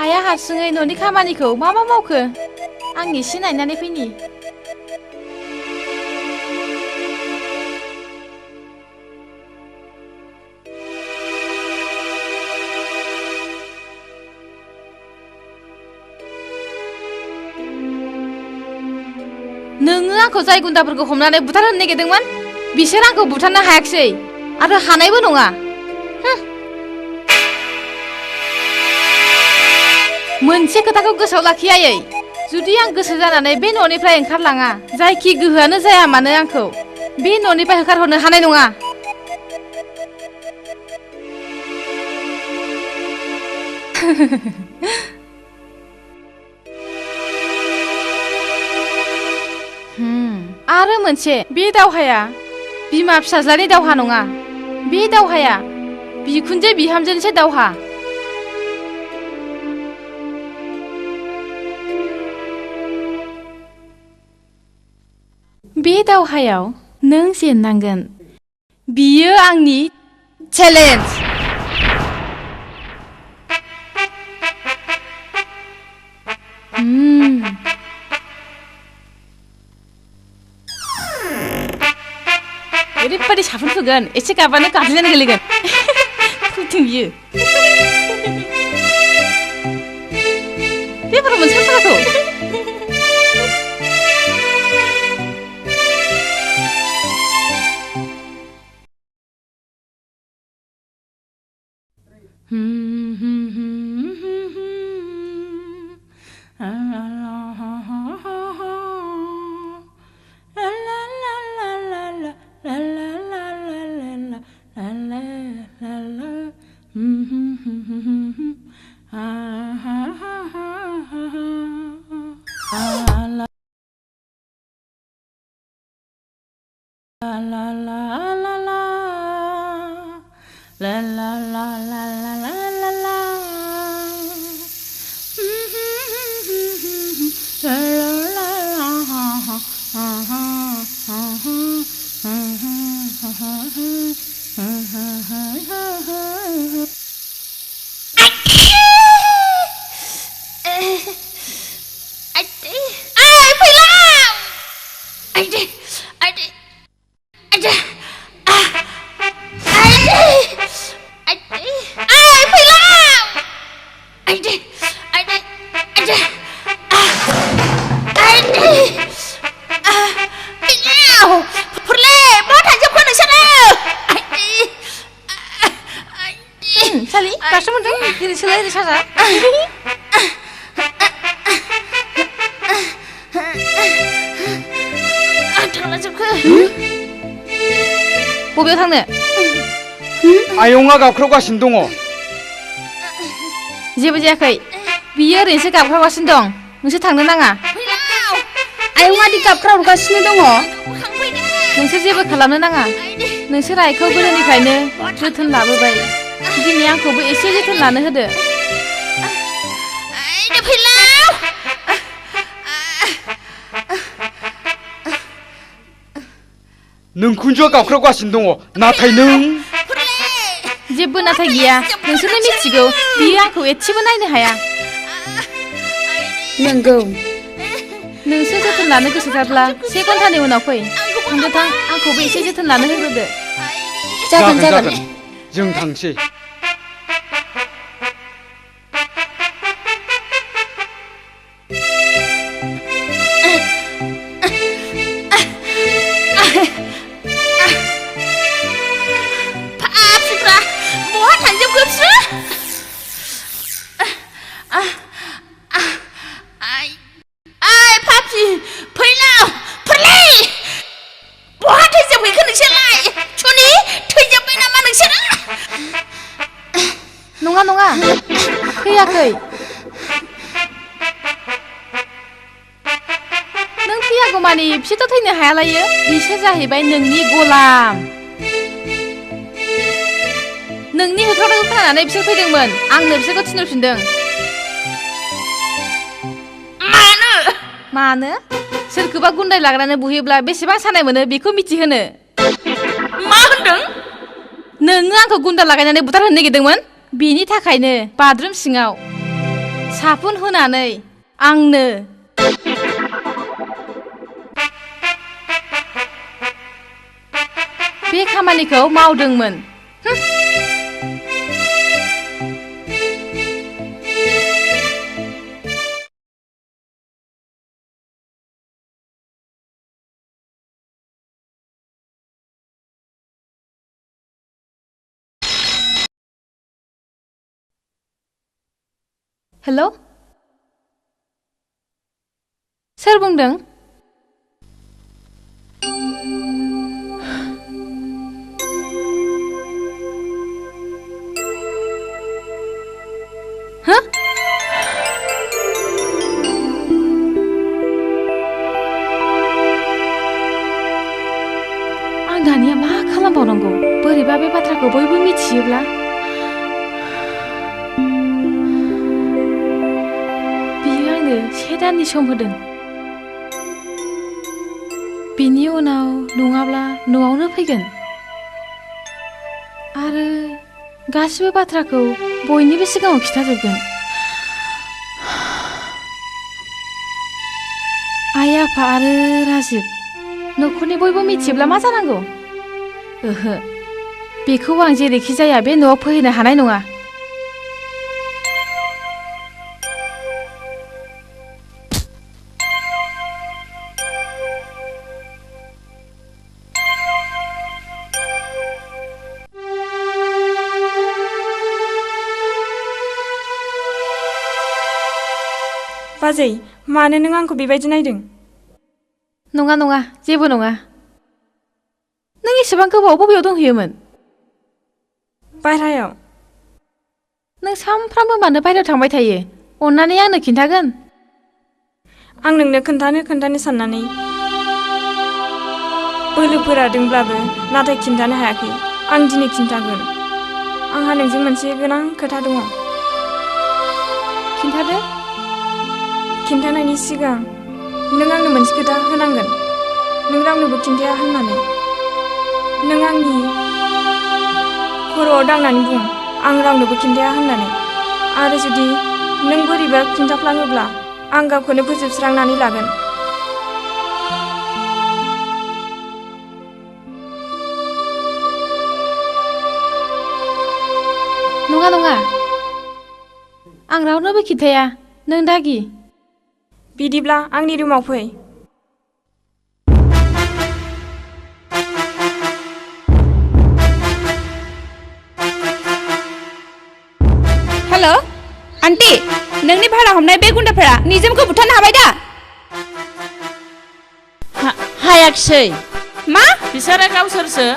आइया हारसिङै न'नि खामानिखौ मा मावखो आं एसे नायनानै फैनि। नोङो आंखौ जाय गुन्दाफोरखौ हमनानै बुथारहोनो नागिरदोंमोन बिसोर आंखौ बुथारनो हायाखिसै आरो हानायबो नङा। मोनसे खोथाखौ गोसोआव लाखि आयै, जुदि आं गोसो जानानै बे न'निफ्राय ओंखारलाङा, जायखि गोहोआनो जाया मानो आंखौ बे न'निफ्राय होखारहरनो हानाय नङा। आरो मोनसे बे दावहाया बिमा फिसाज्लानि दावहा नङा बे दावहाया बिखुनजो बिहामजोनिसो दावहा बे दावहायाव नों जेननांगोन बियो आंनि चेलेन्ज ओरैबादि साफुन फुगोन एसे गाबानो गाज्लिनानै गोलैगोन फुथिं बियो बेफोर मोनसे साराखौ बबेयाव थांनो आयंआ गाबख्रावगासिनो दङ जेबो जायाखै बियो ओरैनोसो गाबख्रावगासिनो दं नोंसोर थांनो नाङा आयंआदि गाबख्रावगासिनो दङ नोंसोर जेबो खालामनो नाङा नोंसोर आइखौ गोदोनिफ्रायनो जोथोन लाबोबाय दिनै आंखौबो एसे जोथोन लानो होदो नोंखुनजोआ गाबख्रावगासिनो दङ नाथाय नों जेबो नाथाय गैया नोंसोरनो मिथिगौ बियो आंखौ एसेबो नायनो हाया नंगौ नोंसोर जोथोन लानो गोसोथारब्ला 1 घन्टानि उनाव फै थांदो थां आंखौबो एसे जोथोन लानो होग्रोदो जागोन जों थांसै नङा फैयाखै नों फैयागौमानि बिसोरथ' थैनो हायालायो बिसोर जाहैबाय नोंनि गलाम नोंनि होख्रावनायखौ खोनानानै बिसोर फैदोंमोन आंनो बिसोरखौ थिनहरफिनदों मानो सोरखौबा गुन्दाय लाग्रानो बुयोब्ला बेसेबां सानाय मोनो बेखौ मिथिहोनो मा होनदों नोङो आंखौ गुन्दा लागायनानै बुथारहोनो नागिरदोंमोन बिनि थाखायनो बाथरुम सिङाव साफुन होनानै आंनो बे खामानिखौ मावदोंमोन हेल' सोर बुंदों हो मिथियोब्ला बियो आंनो 1 दाननि सम होदों बिनि उनाव नङाब्ला न'आवनो फैगोन आरो गासिबो बाथ्राखौ बयनिबो सिगाङाव खिथाजोबगोन आइ आफा आरो राजिब न'खरनि बयबो मिथियोब्ला मा जानांगौ ओहो बेखौ आं जेरैखि जाया बे न'आव फैनो हानाय नङा बाजै मानो नों आंखौ बेबायदि नायदों नङा नङा जेबो नङा नों एसेबां गोबाव बबेयाव दंहैयोमोन बायह्रायाव नों सानफ्रामबो मानो बायह्रायाव थांबाय थायो अन्नानै आंनो खिन्थागोन आं नोंनो खोन्थानो साननानै बोलोफोरादोंब्लाबो नाथाय खिन्थानो हायाखै आं दिनै खिन्थागोन आंहा नोंजों मोनसे गोनां खोथा दङ खिन्थादो खिन्थानायनि सिगां नों आंनो मोनसे खोथा होनांगोन नों रावनोबो खिन्थाया होननानै नों आंनि खर'आव दांनानै बुं आं रावनोबो खिन्थाया होननानै आरो जुदि नों बोरैबा खिन्थाफ्लाङोब्ला आं गावखौनो फोजोबस्रांनानै लागोन नङा नङा आं रावनोबो खिन्थाया नों दागि बिदिब्ला आंनि रुमाव फै हेल' आन्टी नोंनि भारा हमनाय बे गुन्दाफोरा निजोमखौ बुथारनो हाबाय दा हायाखिसै मा बिसोरो गावसोरसो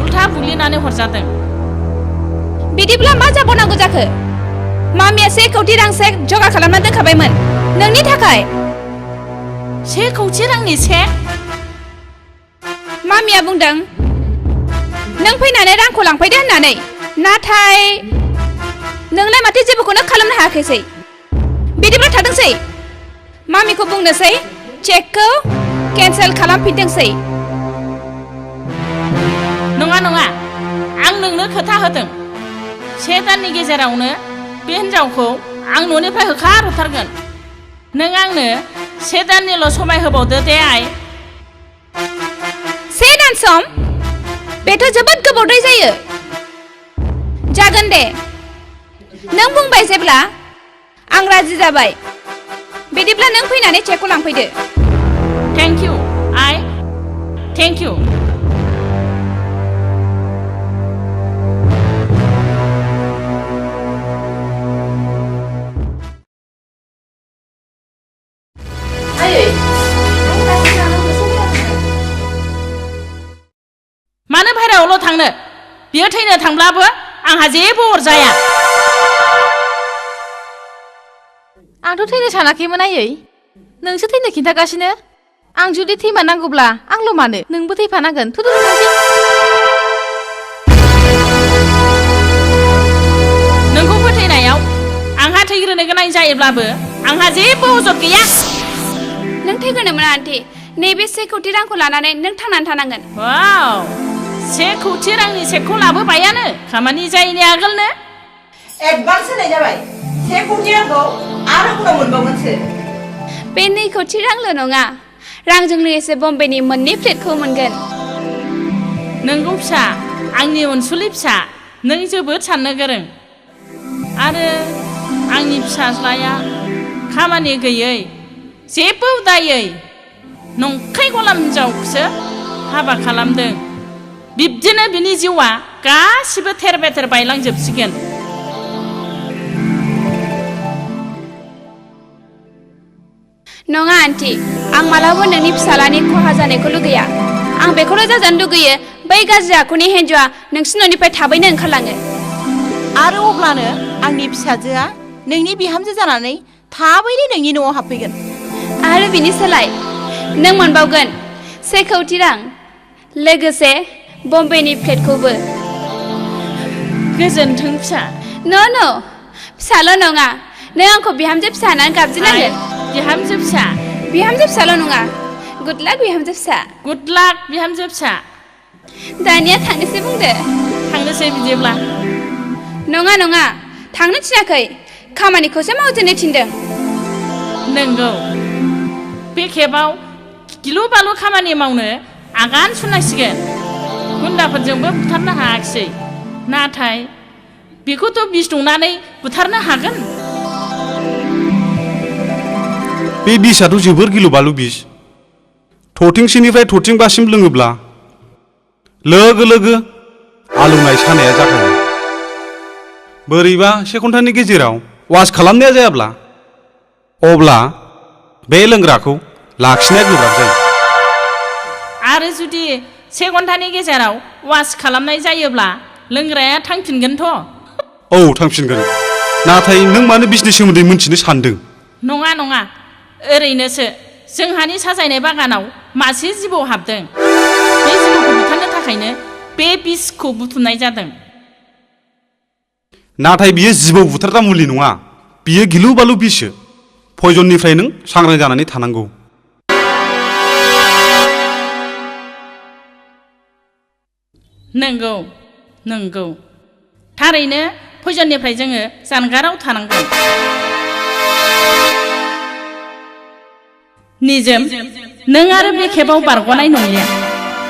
उल्था बुग्लिनानै हरजादों बिदिब्ला मा जाबावनांगौ जाखो मामिया 1 कौटि रां चेक जगार खालामना दोनखाबायमोन नोंनि थाखाय 1 कौटि रांनि चेक मामिया बुंदों नों फैनानै रांखौ लांफैदो होननानै नाथाय नोंलाय माथो जेबोखौनो खालामनो हायाखैसै बिदिब्ला थादोंसै मामिखौ बुंनोसै चेकखौ केन्सेल खालामफिनदोंसै नङा नङा आं नोंनो खोथा होदों 1 दाननि गेजेरावनो बे हिन्जावखौ आं न'निफ्राय होखारहरथारगोन नों आंनो 1 दाननिल' समाय होबावदो दे आइ 1 दान सम बेथ' जोबोद गोबावद्राय जायो जागोन दे नों बुंबाय जेब्ला आं राजि जाबाय बिदिब्ला नों फैनानै चेकखौ लांफैदो thank you I thank you मानो बाहेरायावल' थांनो बियो थैनो थांब्लाबो आंहा जेबो अरजाया आंथ' थैनो सानाखैमोन आयै नोंसो थैनो खिन्थागासिनो आं जुदि थैमारनांगौब्ला आंल' मानो नोंबो थैफानांगोन थुदु थांसै नोंखौ फोथैनायाव आंहा थैग्रोनो गोनां जायोब्लाबो आंहा जेबो अजद गैया नों थैग्रोनो मोना आन्टी नैबे 1 कौटि रांखौ लानानै नों थांनानै थानांगोन वाव 1 कौटि रांनि चेकखौ लाबोबायानो खामानि जायैनि आगोलनो एडभान्स होनाय जाबाय 1 कौटि रांखौ आरो उनाव मोनबावगोनसो बे 2 कौटि रांल' नङा रांजों लोगोसे बम्बेनि मोननै फ्लेटखौ मोनगोन नोंगौ फिसा आंनि अनसुलि फिसा नों जोबोद साननो गोरों आरो आंनि फिसाज्लाया खामानि गैयै जेबो उदायै नंखाय गलाम हिन्जावखौसो हाबा खालामदों बिब्दिनो बिनि जिउआ गासिबो थेर बेथेर बायलांजोबसिगोन नङा आन्टी आं मालाबा नोंनि फिसालानि खहा जानायखौ लुगैया आं बेखौल' जाजानो लुगैयो बै गाज्रि आखुनि हिन्जावआ नोंसिनि न'निफ्राय थाबैनो ओंखारलाङो आरो अब्लानो आंनि फिसाजोआ नोंनि बिहामजो जानानै थाबैनो नोंनि न'आव हाबफैगोन आरो बिनि सोलाय नों मोनबावगोन 1 कौटि रां लोगोसे बम्बेनि फ्लेटखौबो गोजोन्थों फिसा न' फिसाल' नङा नों आंखौ बिहामजो फिसा होननानै गाबज्रिनांगोन बिहामजो फिसा बिहामजो फिसाल' नङा गुड लाक बिहामजो फिसा गुड लाक बिहामजो फिसा दानिया थांनोसै बुंदो थांनोसै बिदिब्ला नङा थांनो थिनाखै खामानिखौसो मावजेननो थिनदों नंगौ बे खेबाव गिलु बालु खामानि मावनो आगान सुरनांसिगोन गुन्दाफोरजोंबो बुथारनो हायाखिसै नाथाय बेखौथ' बिस दंनानै बुथारनो हागोन बे बिसआथ' जोबोर गिलु बालु बिस थरथिंसेनिफ्राय थरथिंबासिम लोङोब्ला लोगो लोगो आलौनाय सानाया जाखायो बोरैबा से घन्टानि गेजेराव वास खालामनाया जायाब्ला अब्ला बे लोंग्राखौ लाखिनाया गोब्राब जायो आरो जुदि से घन्टानि गेजेराव वास खालामनाय जायोब्ला लोंग्राया थांफिनगोनथ' औ थांफिनगोन नाथाय नों मानो बिसनि सोमोन्दै मिन्थिनो सानदों नङा ओरैनोसो जोंहानि साजायनाय बागानाव मासे जिबौ हाबदों बे जिबौखौ बुथारनो थाखायनो बे बिसखौ बुथुमनाय जादों नाथाय बियो जिबौ बुथारग्रा मुलि नङा बियो गिलु बालु बिससो पयजननिफ्राय नों सांग्रां जानानै थानांगौ नंगौ थारैनो पयजननिफ्राय जोङो जानगाराव थानांगौ निजोम नों आरो बे खेबाव बारग'नाय नंलिया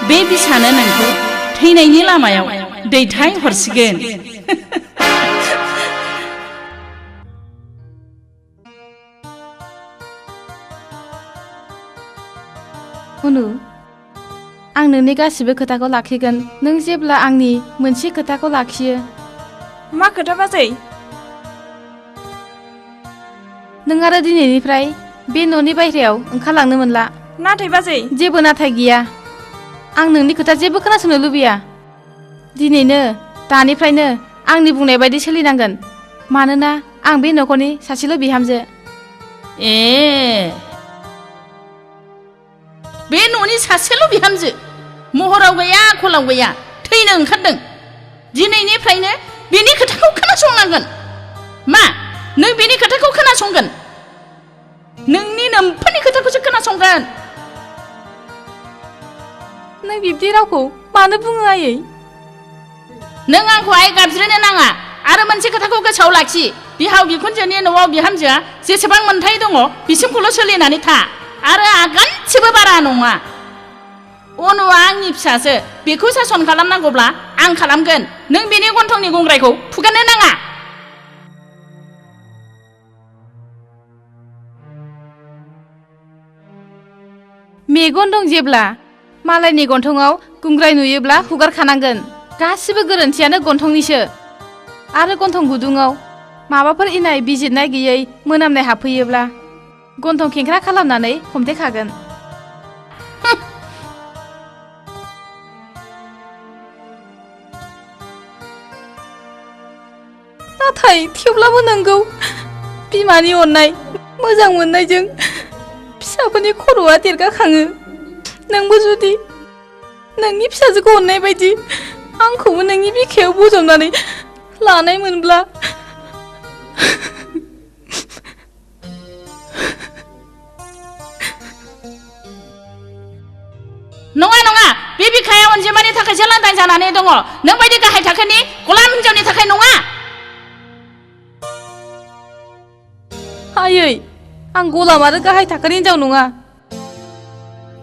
बे बिसानो नोंखौ थैनायनि लामायाव दैथाय हरसिगोन उनु आं नोंनि गासिबो खोथाखौ लाखिगोन नों जेब्ला आंनि मोनसे खोथाखौ लाखियो मा खोथा बाजै नों आरो दिनैनिफ्राय बे न'नि बायह्रायाव ओंखारलांनो मोनला नाथाय बाजै जेबो नाथाय गैया आं नोंनि खोथा जेबो खोनासंनो लुबैया दिनैनो दानिफ्रायनो आंनि बुंनाय बायदि सोलिनांगोन मानोना आं बे न'खरनि सासेल' बिहामजो बे न'नि सासेल' बिहामजो महराव गैया आखलाव गैया थैनो ओंखारदों दिनैनिफ्रायनो बेनि खोथाखौ खोनासंनांगोन मा नों बेनि खोथाखौ खोनासंगोन नोंनि नोम्फोरनि खोथाखौसो खोनासंगोन नों बिब्दि रावखौ मानो बुङो आयै नों आंखौ आइ गाबज्रिनो नाङा आरो मोनसे खोथाखौ गोसोआव लाखि बिहाव बिखुनजोनि न'आव बिहामजोआ जेसेबां मोन्थाय दङ बिसिमखौल' सोलिनानै था आरो आगानसेबो बारा नङा अनुआ आंनि फिसासो बेखौ सासन खालामनांगौब्ला आं खालामगोन नों बेनि गन्थंनि गंग्रायखौ फुगारनो नाङा मेगन दं जेब्ला मालायनि गन्थंआव गुंग्राय नुयोब्ला हुगारखानांगोन गासिबो गोरोन्थियानो गन्थंनिसो आरो गन्थं गुदुङाव माबाफोर इनाय बिजिरनाय गैयै मोनामनाय हाबफैयोब्ला गन्थं खेंख्रा खालामनानै हमथेखागोन नाथाय थेवब्लाबो नंगौ बिमानि अननाय मोजां मोननायजों फिसाफोरनि खर'आ देरगाखाङो नोंबो जुदि नोंनि फिसाजोखौ अननाय बायदि आंखौबो नोंनि बिखायाव बजबनानै लानाय मोनब्ला नङा बे बिखाया अनजिमानि थाखायसो लांदां जानानै दङ नों बायदि गाहाय थाखोनि गलाम हिनजावनि थाखाय नङा आयै आं गलाम आरो गाहाय थाखोनि हिनजाव नङा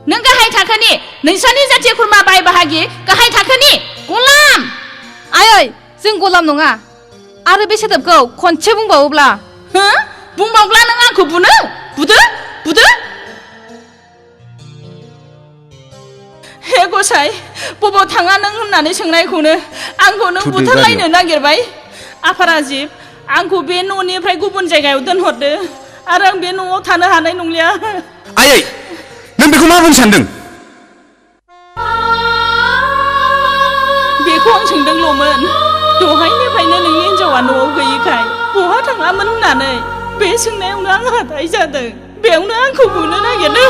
नों गाहाय थाखोनि नोंस्रानि जाथि खुरमा बाय बाहागि गाहाय थाखोनि गलाम आयै जों गलाम नङा आरो बे सोदोबखौ खनसे बुंबावोब्ला बुंबावब्ला नों आंखौ बुदो हे गसाइ बबाव थाङा नों होननानै सोंनायखौनो आंखौ नों बुथारलायनो नागिरबाय आफा राजिब आंखौ बे न'निफ्राय गुबुन जायगायाव दोनहरदो आरो आं बे न'आव थानो हानाय नंलिया आयै नों बेखौ मा बुंनो सानदों बेखौ आं सोंदोंल'मोन दहायनिफ्रायनो नोंनि हिनजावा न'आव गैयिखाय बहा थाङामोन होननानै बे सोंनायावनो आं हाथाय जादों बेयावनो आंखौ बुनो नागिरदों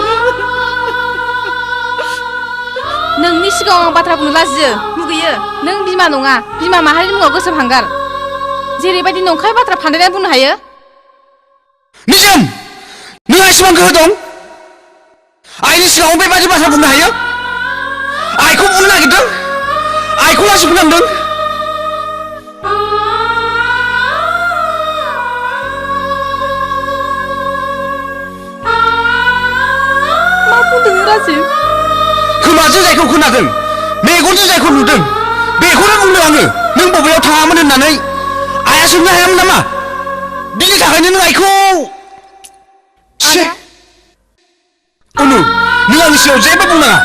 नोंनि सिगाङाव आं बाथ्रा बुंनो लाजियो लुगैयो नों बिमा नङा बिमा माहारिनि मुङाव गोसोखांगार जेरैबायदि नंखाय बाथ्रा फान्दायनानै बुंनो हायो निजोम नोंहा एसेबां गोहो दं आइनि सिगाङाव बेबादि बाथ्रा बुंनो हायो आइखौ बुंनो नागिरदों आइखौ लासि फोनांदों मा बुंदों राजिब खोमाजों जायखौ खोनादों मेगनजों जायखौ नुदों बेखौनो बुंदों आङो नों बबेयाव थाङामोन होननानै आइया सोंनो हायामोन नामा बिनि थाखायनो नों आइखौ अनु नों आंनि सिगाङाव जेबो बुंनाङा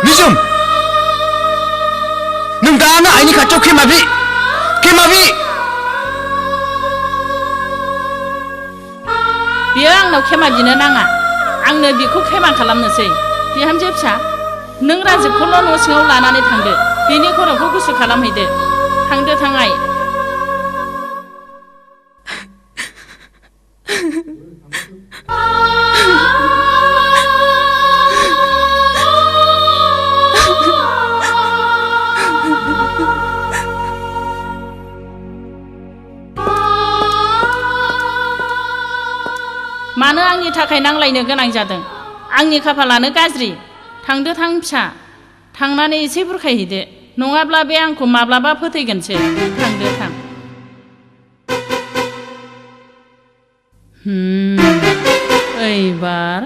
निजोम नों दानो आइनि खाथियाव खेमा बि बियो आंनाव खेमा बिनो नाङा आंनो बिखौ खेमा खालामनोसै बिहामजो फिसा नों राजिबखौल' न' सिङाव लानानै थांदो बिनि खर'खौ गुसु खालामहैदो थांदो थाङाय मानो आंनि थाखाय नांलायनो गोनां जादों आंनि खाफालानो गाज्रि थांदो थां फिसा थांनानै एसे बुरखायहैदो नङाब्ला बे आंखौ माब्लाबा फोथैगोनसो थांदो थां ओइबार